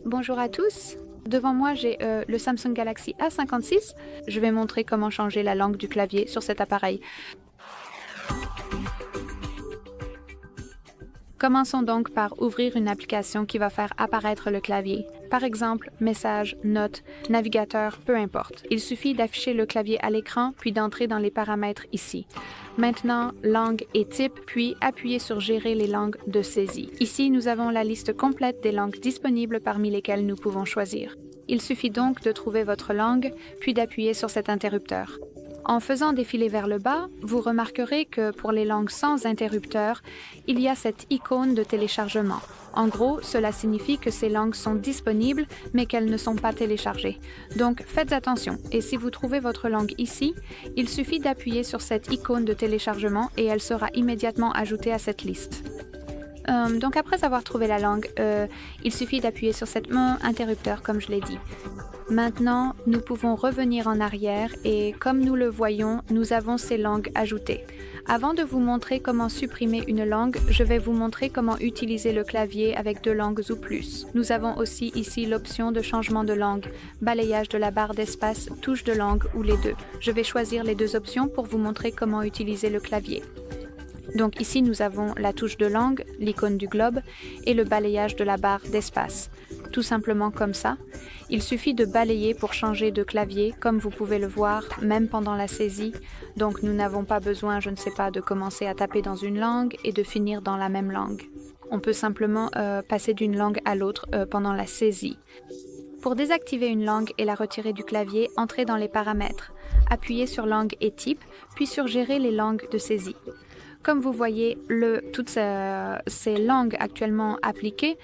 Bonjour à tous. Devant moi, j'ai le Samsung Galaxy A56. Je vais montrer comment changer la langue du clavier sur cet appareil. Commençons donc par ouvrir une application qui va faire apparaître le clavier. Par exemple, messages, notes, navigateur, peu importe. Il suffit d'afficher le clavier à l'écran, puis d'entrer dans les paramètres ici. Maintenant, langue et type, puis appuyer sur Gérer les langues de saisie. Ici, nous avons la liste complète des langues disponibles parmi lesquelles nous pouvons choisir. Il suffit donc de trouver votre langue, puis d'appuyer sur cet interrupteur. En faisant défiler vers le bas, vous remarquerez que pour les langues sans interrupteur, il y a cette icône de téléchargement. En gros, cela signifie que ces langues sont disponibles, mais qu'elles ne sont pas téléchargées. Donc, faites attention. Et si vous trouvez votre langue ici, il suffit d'appuyer sur cette icône de téléchargement et elle sera immédiatement ajoutée à cette liste. Donc, après avoir trouvé la langue, il suffit d'appuyer sur cet interrupteur, comme je l'ai dit. Maintenant, nous pouvons revenir en arrière et comme nous le voyons, nous avons ces langues ajoutées. Avant de vous montrer comment supprimer une langue, je vais vous montrer comment utiliser le clavier avec 2 langues ou plus. Nous avons aussi ici l'option de changement de langue, balayage de la barre d'espace, touche de langue ou les deux. Je vais choisir les 2 options pour vous montrer comment utiliser le clavier. Donc ici, nous avons la touche de langue, l'icône du globe et le balayage de la barre d'espace. Tout simplement comme ça. Il suffit de balayer pour changer de clavier, comme vous pouvez le voir, même pendant la saisie. Donc nous n'avons pas besoin, je ne sais pas, de commencer à taper dans une langue et de finir dans la même langue. On peut simplement passer d'une langue à l'autre pendant la saisie. Pour désactiver une langue et la retirer du clavier, entrez dans les paramètres. Appuyez sur langue et type, puis sur gérer les langues de saisie. Comme vous voyez, toutes ces langues actuellement appliquées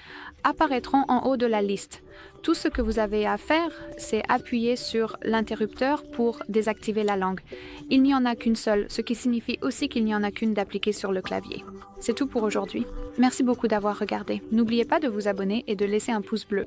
apparaîtront en haut de la liste. Tout ce que vous avez à faire, c'est appuyer sur l'interrupteur pour désactiver la langue. Il n'y en a qu'une seule, ce qui signifie aussi qu'il n'y en a qu'une d'appliquer sur le clavier. C'est tout pour aujourd'hui. Merci beaucoup d'avoir regardé. N'oubliez pas de vous abonner et de laisser un pouce bleu.